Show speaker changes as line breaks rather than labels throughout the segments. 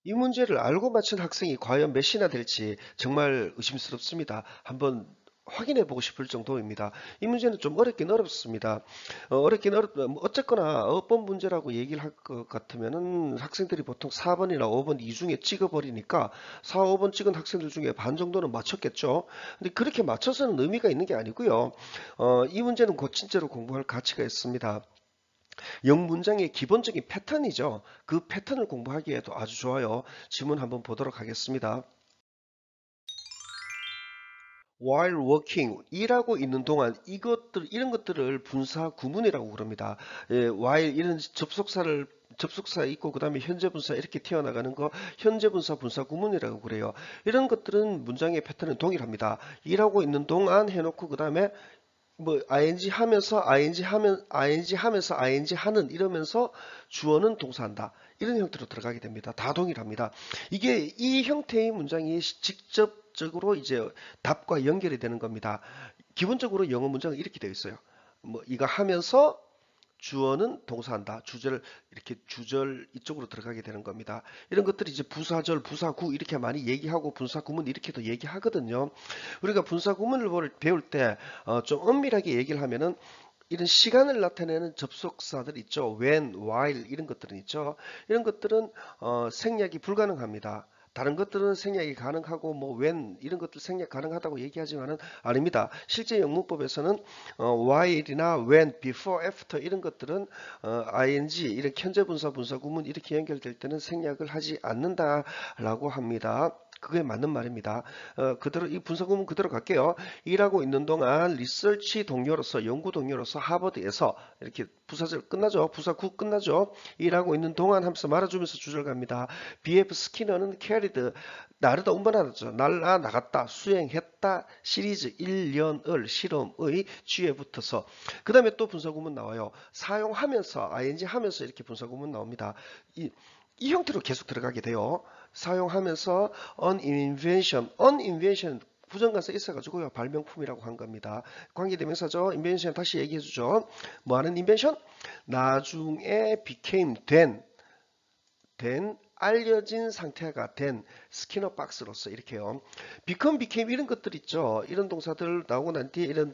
이 문제를 알고 맞춘 학생이 과연 몇이나 될지 정말 의심스럽습니다. 한번 확인해 보고 싶을 정도입니다. 이 문제는 좀 어렵긴 어렵습니다. 뭐 어쨌거나 어법 문제라고 얘기를 할 것 같으면은 학생들이 보통 4번이나 5번 이 중에 찍어버리니까 4, 5번 찍은 학생들 중에 반 정도는 맞췄겠죠. 근데 그렇게 맞춰서는 의미가 있는 게 아니고요. 이 문제는 곧 진짜로 공부할 가치가 있습니다. 영문장의 기본적인 패턴이죠. 그 패턴을 공부하기에도 아주 좋아요. 지문 한번 보도록 하겠습니다. While working, 일하고 있는 동안 이런 것들을 분사 구문이라고 그럽니다. while 이런 접속사 있고 그 다음에 현재 분사 이렇게 튀어나가는 거 현재 분사 분사 구문이라고 그래요. 이런 것들은 문장의 패턴은 동일합니다. 일하고 있는 동안 해놓고 그 다음에 뭐 ing 하면서 ing 하면서 ing 하는 이러면서 주어는 동사한다. 이런 형태로 들어가게 됩니다. 다 동일합니다. 이게 이 형태의 문장이 직접적으로 이제 답과 연결이 되는 겁니다. 기본적으로 영어 문장은 이렇게 되어 있어요. 뭐 이거 하면서 주어는 동사한다. 주절 이쪽으로 들어가게 되는 겁니다. 이런 것들이 이제 부사절, 부사구 이렇게 많이 얘기하고 분사구문 이렇게도 얘기하거든요. 우리가 분사구문을 배울 때 좀 엄밀하게 얘기를 하면은 이런 시간을 나타내는 접속사들 있죠. when, while 이런 것들은 있죠. 이런 것들은 생략이 불가능합니다. 다른 것들은 생략이 가능하고 뭐 when 이런 것들 생략 가능하다고 얘기하지만은 아닙니다. 실제 영문법에서는 while이나 when, before, after 이런 것들은 ing 이런 현재 분사, 분사 구문 이렇게 연결될 때는 생략을 하지 않는다라고 합니다. 그게 맞는 말입니다. 그대로 이 분사구문 그대로 갈게요. 일하고 있는 동안 리서치 동료로서 연구 동료로서 하버드에서 이렇게 부사절 끝나죠. 부사구 끝나죠. 일하고 있는 동안 하면서 말아주면서 주절 갑니다. BF 스키너는 carried 나르다 운반하죠. 날아 나갔다 수행했다 시리즈 1년을 실험의 G에 붙어서 그 다음에 또 분사구문 나와요. 사용하면서 ing 하면서 이렇게 분사구문 나옵니다. 이 형태로 계속 들어가게 돼요. 사용하면서 an invention 부정관사 있어가지고요. 발명품이라고 한 겁니다. 관계대명사죠. invention 다시 얘기해주죠. 뭐 하는 invention? 나중에 became 된 알려진 상태가 된 스키너 박스로서 이렇게요. become 이런 것들 있죠. 이런 동사들 나오고 난 뒤에 이런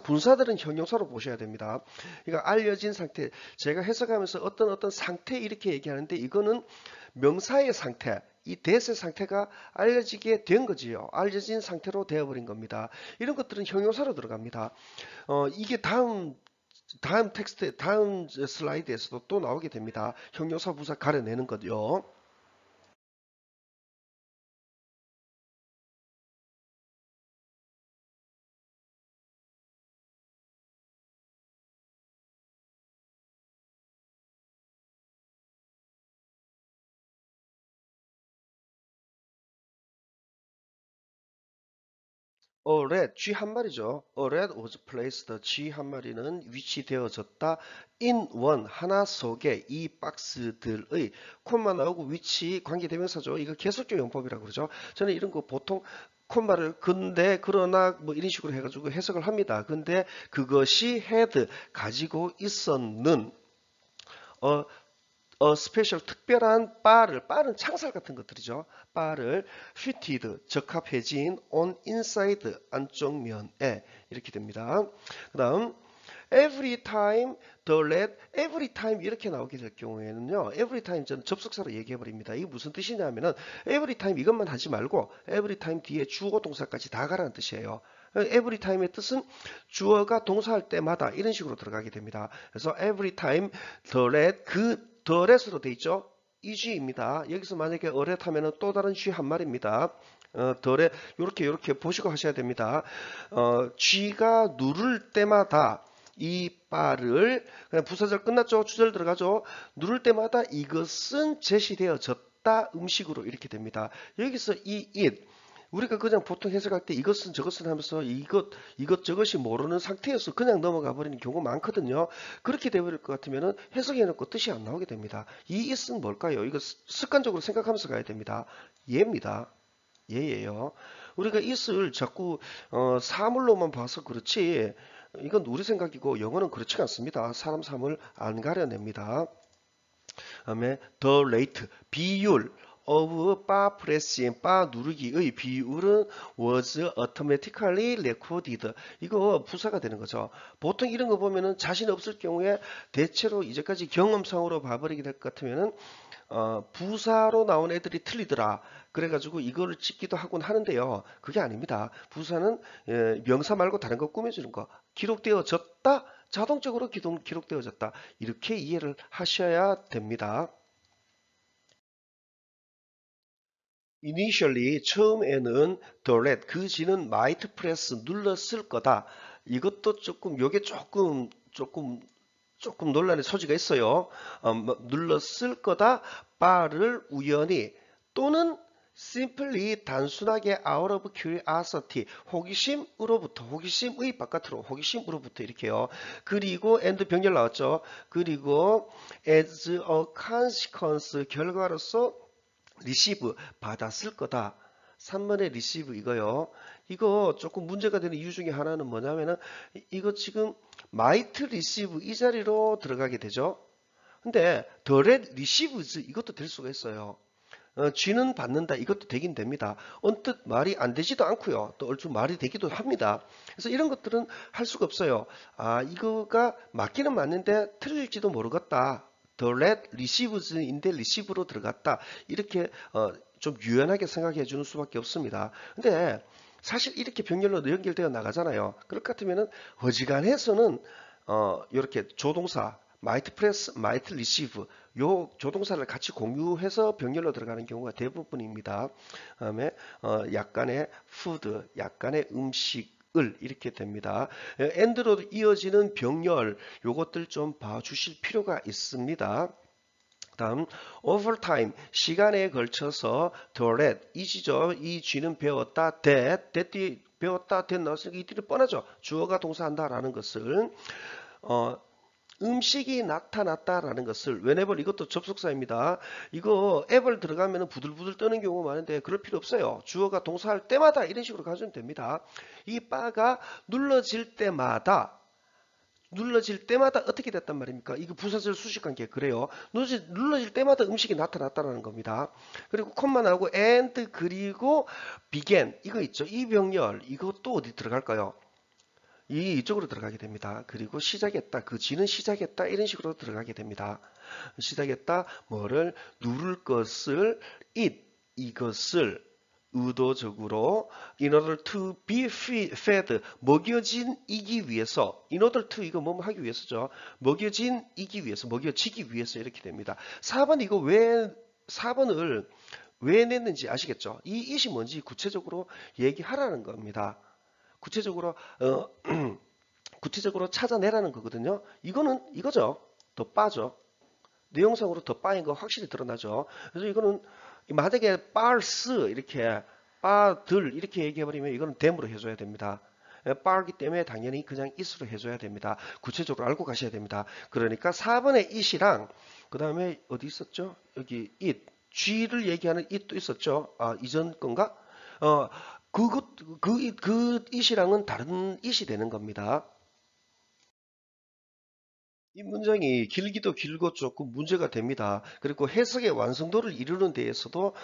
분사들은 형용사로 보셔야 됩니다. 그러니까 알려진 상태. 제가 해석하면서 어떤 상태 이렇게 얘기하는데 이거는 명사의 상태, 이 대세 상태가 알려지게 된 거지요. 알려진 상태로 되어버린 겁니다. 이런 것들은 형용사로 들어갑니다. 이게 다음 텍스트, 다음 슬라이드에서도 또 나오게 됩니다. 형용사 부사 가려내는 거요. A rat, 쥐 한 마리죠. A rat was placed, 쥐 한 마리는 위치되어졌다. In one, 하나 속에 이 박스들의 콤마 나오고 위치 관계대명사죠. 이거 계속적 용법이라고 그러죠. 저는 이런 거 보통 콤마를 근데 그러나 뭐 이런 식으로 해가지고 해석을 합니다. 근데 그것이 had 가지고 있었는 어, 스페셜 특별한 바는 창살 같은 것들이죠. 바를 fitted 적합해진 on inside 안쪽 면에 이렇게 됩니다. 그 다음 every time every time 이렇게 나오게 될 경우에는요. every time 저는 접속사로 얘기해 버립니다. 이게 무슨 뜻이냐면은 every time 이것만 하지 말고 every time 뒤에 주어 동사까지 다 가라는 뜻이에요. every time의 뜻은 주어가 동사할 때마다 이런 식으로 들어가게 됩니다. 그래서 every time the let으로 돼 있죠. 이 G입니다. 여기서 만약에 어렛 하면은 또 다른 G 한 마리입니다. 덜에 이렇게 보시고 하셔야 됩니다. G가 누를 때마다 이 바를 그냥 부사절 끝났죠. 주절 들어가죠. 누를 때마다 이것은 제시되어졌다 음식으로 이렇게 됩니다. 여기서 이 it 우리가 그냥 보통 해석할 때 이것은 저것은 하면서 이것저것이 모르는 상태여서 그냥 넘어가 버리는 경우가 많거든요. 그렇게 되어버릴 것 같으면 해석해놓고 뜻이 안 나오게 됩니다. 이 is는 뭘까요? 이거 습관적으로 생각하면서 가야 됩니다. 얘입니다. 얘예요. 우리가 is를 자꾸 사물로만 봐서 그렇지 이건 우리 생각이고 영어는 그렇지 않습니다. 사람 삶을 안 가려냅니다. 다음에 the rate 비율 of 바 pressing 바 누르기의 비율은 was automatically recorded. 이거 부사가 되는 거죠. 보통 이런 거 보면은 자신 없을 경우에 대체로 이제까지 경험상으로 봐버리게 될 것 같으면은 부사로 나온 애들이 틀리더라. 그래가지고 이거를 찍기도 하곤 하는데요. 그게 아닙니다. 부사는 명사 말고 다른 거 꾸며주는 거. 기록되어졌다. 자동적으로 기록되어졌다. 이렇게 이해를 하셔야 됩니다. Initially 처음에는 the red 그 지는 might press 눌렀을 거다. 이것도 요게 조금 논란의 소지가 있어요. 눌렀을 거다. 바를 우연히 또는 simply 단순하게 out of curiosity 호기심의 바깥으로 호기심으로부터 이렇게요. 그리고 and 병렬 나왔죠. 그리고 as a consequence 결과로서 receive 받았을 거다. 3번의 receive 이거요. 이거 조금 문제가 되는 이유 중에 하나는 뭐냐면은 이거 지금 might receive 이 자리로 들어가게 되죠. 근데 the red receives 이것도 될 수가 있어요. 쥐는 받는다 이것도 되긴 됩니다. 언뜻 말이 안 되지도 않고요. 또 얼추 말이 되기도 합니다. 그래서 이런 것들은 할 수가 없어요. 이거가 맞기는 맞는데 틀릴지도 모르겠다. The red receives인데 receive로 들어갔다. 이렇게 좀 유연하게 생각해 주는 수밖에 없습니다. 근데 사실 이렇게 병렬로 연결되어 나가잖아요. 그럴 것 같으면은 어지간해서는 이렇게 조동사 might press, might receive 요 조동사를 같이 공유해서 병렬로 들어가는 경우가 대부분입니다. 그다음에 약간의 food, 약간의 음식을 이렇게 됩니다. and로 이어지는 병렬 요것들 좀 봐주실 필요가 있습니다. 다음 overtime 시간에 걸쳐서 the red 이지죠. 이 쥐는 배웠다 that 뒤 배웠다 that 나왔으니까 이 뒤는 뻔하죠. 주어가 동사한다라는 것을 음식이 나타났다라는 것을 whenever 이것도 접속사입니다. 이거 앱을 들어가면 부들부들 떠는 경우가 많은데 그럴 필요 없어요. 주어가 동사할 때마다 이런 식으로 가주면 됩니다. 이 바가 눌러질 때마다 어떻게 됐단 말입니까? 이거 부사절 수식관계 그래요. 눌러질 때마다 음식이 나타났다는 겁니다. 그리고 콤마 나오고 and 그리고 began 이거 있죠. 이 병렬 이것도 어디 들어갈까요? 이쪽으로 들어가게 됩니다. 그리고 시작했다. 그 지는 시작했다. 이런 식으로 들어가게 됩니다. 시작했다. 뭐를 누를 것을 이것을 의도적으로 in order to be fed 먹여지기 위해서 in order to 이거 뭐 하기 위해서죠. 먹여지기 위해서 이렇게 됩니다. 4번 이거 4번을 왜 냈는지 아시겠죠? 이 it이 뭔지 구체적으로 얘기하라는 겁니다. 구체적으로 찾아내라는 거거든요. 이거죠. 더 빠져. 내용상으로 더 빠인 거 확실히 드러나죠. 그래서 이거는 만약에 빨스 이렇게 빠들 이렇게 얘기해버리면 이거는 댐으로 해줘야 됩니다. 빠기 때문에 당연히 그냥 it으로 해줘야 됩니다. 구체적으로 알고 가셔야 됩니다. 그러니까 4번의 it이랑 그 다음에 어디 있었죠? 여기 it, G를 얘기하는 it도 있었죠. 이전 건가? 그 it이랑은 다른 it이 되는 겁니다. 이 문장이 길기도 길고 조금 문제가 됩니다. 그리고 해석의 완성도를 이루는 데에서도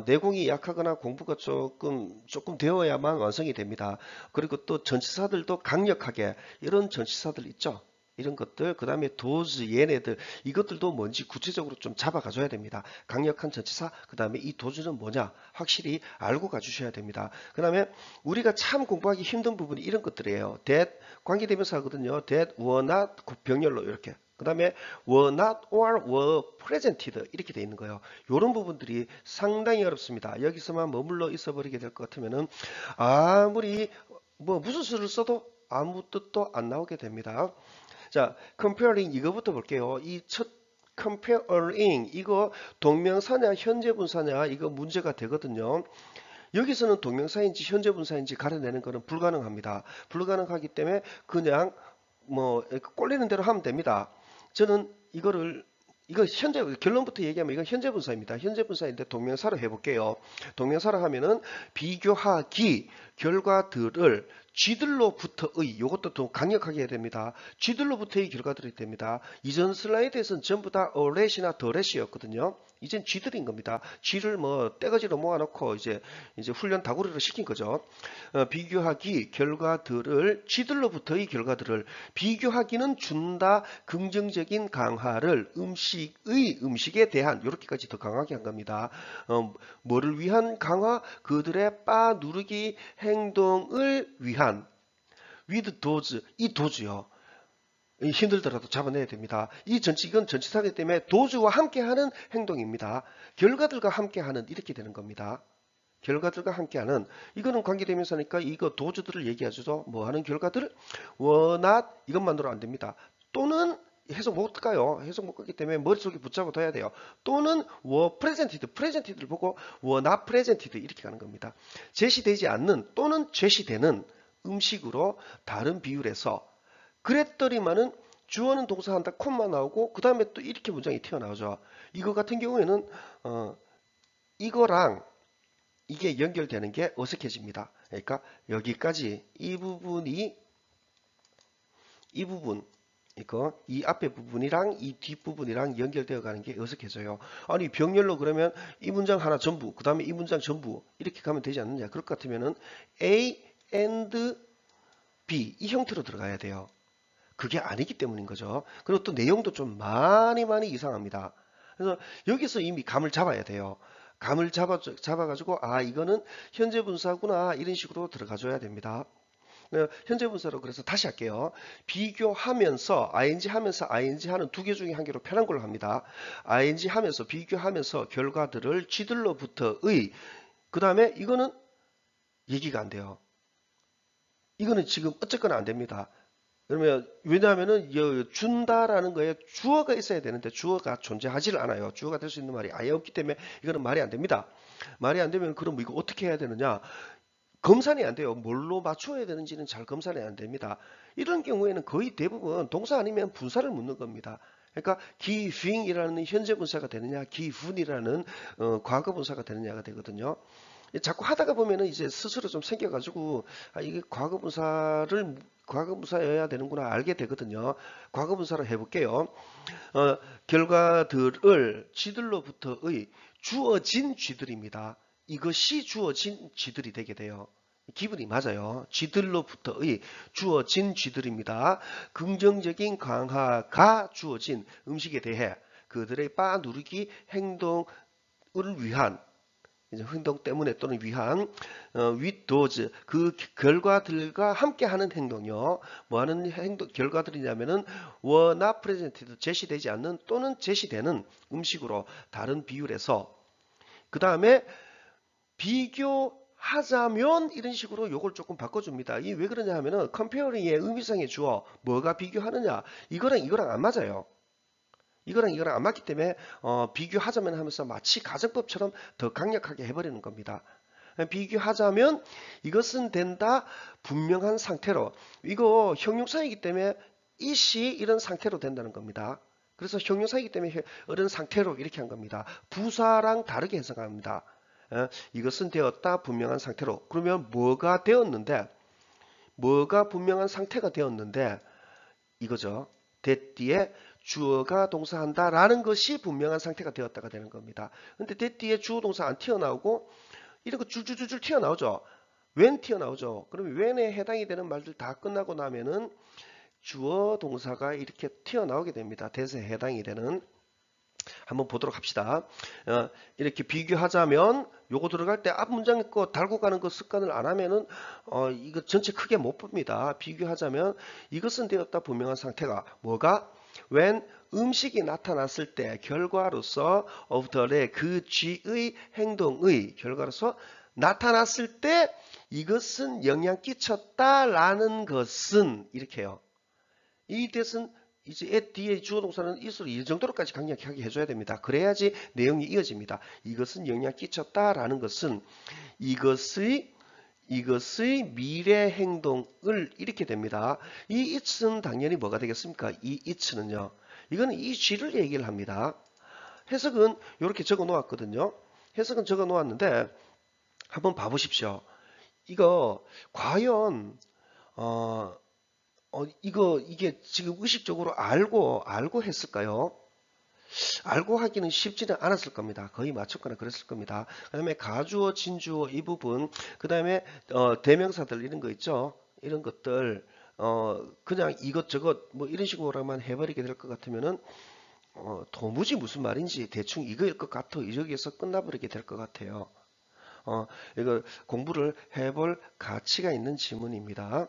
내공이 약하거나 공부가 조금 되어야만 완성이 됩니다. 그리고 또 전치사들도 강력하게 이런 전치사들 있죠. 이런 것들 그 다음에 도즈 얘네들 이것들도 뭔지 구체적으로 좀 잡아 가줘야 됩니다. 강력한 전치사 그 다음에 이 도즈는 뭐냐 확실히 알고 가주셔야 됩니다. 그 다음에 우리가 참 공부하기 힘든 부분이 이런 것들이에요. that 관계대명사거든요. that were not 병렬로 이렇게 그 다음에 were not or were presented 이렇게 돼 있는 거예요. 이런 부분들이 상당히 어렵습니다. 여기서만 머물러 있어 버리게 될 것 같으면은 아무리 무슨 수를 써도 아무 뜻도 안 나오게 됩니다. 자, comparing 이거부터 볼게요. 이 첫 comparing 이거 동명사냐 현재 분사냐 이거 문제가 되거든요. 여기서는 동명사인지 현재 분사인지 가려내는 것은 불가능합니다. 불가능하기 때문에 그냥 꼴리는 대로 하면 됩니다. 저는 이거 현재 결론부터 얘기하면 이건 현재 분사입니다. 현재 분사인데 동명사로 해볼게요. 동명사로 하면은 비교하기 결과들을 쥐들로부터의, 이것도 더 강력하게 해야 됩니다. 쥐들로부터의 결과들이 됩니다. 이전 슬라이드에서는 전부 다 어렛이나 더렛이었거든요. 이젠 쥐들인 겁니다. 쥐를 뭐 떼거지로 모아놓고 이제 훈련 다구리로 시킨 거죠. 비교하기 결과들을, 쥐들로부터의 결과들을, 비교하기는 준다 긍정적인 강화를, 음식에 대한, 이렇게까지 더 강하게 한 겁니다. 뭐를 위한 강화? 그들의 빠 누르기 행동을 위한, with those, 이 도주요. 힘들더라도 잡아내야 됩니다. 이건 전치사기 때문에 도주와 함께하는 행동입니다. 결과들과 함께하는, 이렇게 되는 겁니다. 결과들과 함께하는, 이거는 관계대명사니까 이거 도주들을 얘기하죠. 뭐 하는 결과들? not, 이것만으로 안 됩니다. 또는 해석 못 가요. 해석 못 가기 때문에 머릿속에 붙잡아 둬야 돼요. 또는 presented, 를 보고 were not presented, 이렇게 가는 겁니다. 제시되지 않는 또는 제시되는 음식으로 다른 비율에서, 그랬더니만은 주어는 동사한다 콤마 나오고 그 다음에 또 이렇게 문장이 튀어나오죠. 이거 같은 경우에는 이거랑 이게 연결되는 게 어색해집니다. 그러니까 여기까지 이 부분, 이 앞에 부분이랑 이 뒷부분이랑 연결되어 가는 게 어색해져요. 아니 병렬로 그러면 이 문장 하나 전부, 그 다음에 이 문장 전부 이렇게 가면 되지 않느냐. 그럴 것 같으면은 A and B, 이 형태로 들어가야 돼요. 그게 아니기 때문인 거죠. 그리고 또 내용도 좀 많이 이상합니다. 그래서 여기서 이미 감을 잡아야 돼요. 감을 잡아가지고 이거는 현재 분사구나, 이런 식으로 들어가줘야 됩니다. 현재 분사로, 그래서 다시 할게요. 비교하면서 ing 하는 두 개 중에 한 개로 편한 걸로 합니다. ing 하면서, 비교하면서 결과들을 쥐들로부터의, 그 다음에 이거는 얘기가 안 돼요. 이거는 지금 어쨌거나 안 됩니다. 그러면 왜냐하면은 준다라는 거에 주어가 있어야 되는데 주어가 존재하지를 않아요. 주어가 될 수 있는 말이 아예 없기 때문에 이거는 말이 안 됩니다. 말이 안 되면 그럼 이거 어떻게 해야 되느냐? 검산이 안 돼요. 뭘로 맞춰야 되는지는 잘 검산이 안 됩니다. 이런 경우에는 거의 대부분 동사 아니면 분사를 묻는 겁니다. 그러니까 giving이라는 현재 분사가 되느냐, given이라는 과거 분사가 되느냐가 되거든요. 자꾸 하다가 보면은 이제 스스로 좀 생겨가지고 이게 과거 분사여야 되는구나 알게 되거든요. 과거 분사로 해볼게요. 결과들을 쥐들로부터의, 주어진 쥐들입니다. 이것이 주어진 쥐들이 되게 돼요. 기분이 맞아요. 쥐들로부터의 주어진 쥐들입니다. 긍정적인 강화가 주어진 음식에 대해 그들의 빠 누르기 행동을 위한, 이제 행동 때문에 또는 위한, with those, 그 결과들과 함께하는 행동이요. 뭐하는 행동 결과들이냐면은 were not presented, 제시되지 않는 또는 제시되는 음식으로 다른 비율에서, 그 다음에 비교하자면, 이런 식으로 요걸 조금 바꿔줍니다. 이 왜 그러냐 하면은 comparing의 의미상의 주어, 뭐가 비교하느냐, 이거랑 안 맞아요. 이거랑 안 맞기 때문에 비교하자면 하면서 마치 가정법처럼 더 강력하게 해버리는 겁니다. 비교하자면 이것은 된다 분명한 상태로, 이거 형용사이기 때문에 이시 이런 상태로 된다는 겁니다. 그래서 형용사이기 때문에 이런 상태로 이렇게 한 겁니다. 부사랑 다르게 해석합니다. 이것은 되었다 분명한 상태로. 그러면 뭐가 되었는데, 뭐가 분명한 상태가 되었는데, 이거죠. that 뒤에 주어가 동사한다 라는 것이 분명한 상태가 되었다가 되는 겁니다. 근데 that 뒤에 주어 동사 안 튀어나오고 이런 거 줄줄줄줄 튀어나오죠. when 튀어나오죠. 그러면 when에 해당이 되는 말들 다 끝나고 나면은 주어 동사가 이렇게 튀어나오게 됩니다. that에 해당이 되는. 한번 보도록 합시다. 이렇게 비교하자면 요거 들어갈 때 앞 문장 거 달고 가는 거 습관을 안 하면은 이거 전체 크게 못 봅니다. 비교하자면 이것은 되었다 분명한 상태가 뭐가? when 음식이 나타났을 때 결과로서 of the 그 쥐의 행동의 결과로서 나타났을 때 이것은 영향 끼쳤다라는 것은, 이렇게요. 이 뜻은 이제 at 뒤에 주어 동사는 있을 이 정도로까지 강력하게 해줘야 됩니다. 그래야지 내용이 이어집니다. 이것은 영향 끼쳤다라는 것은 이것의 미래 행동을, 이렇게 됩니다. 이 it은 당연히 뭐가 되겠습니까? 이 it는요. 이거는 이 쥐를 얘기를 합니다. 해석은 이렇게 적어 놓았거든요. 해석은 적어 놓았는데 한번 봐보십시오. 이거 과연 어, 이게 지금 의식적으로 알고 했을까요? 알고 하기는 쉽지는 않았을 겁니다. 거의 맞췄거나 그랬을 겁니다. 그 다음에 가주어, 진주어 이 부분, 그 다음에 대명사들 이런 거 있죠. 이런 것들 그냥 이것저것 뭐 이런 식으로만 해버리게 될 것 같으면은 도무지 무슨 말인지 대충 이거일 것 같아 여기에서 끝나버리게 될 것 같아요. 이거 공부를 해볼 가치가 있는 지문입니다.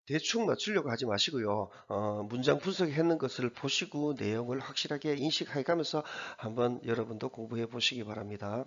대충 맞추려고 하지 마시고요. 문장 분석했는 것을 보시고 내용을 확실하게 인식해 가면서 한번 여러분도 공부해 보시기 바랍니다.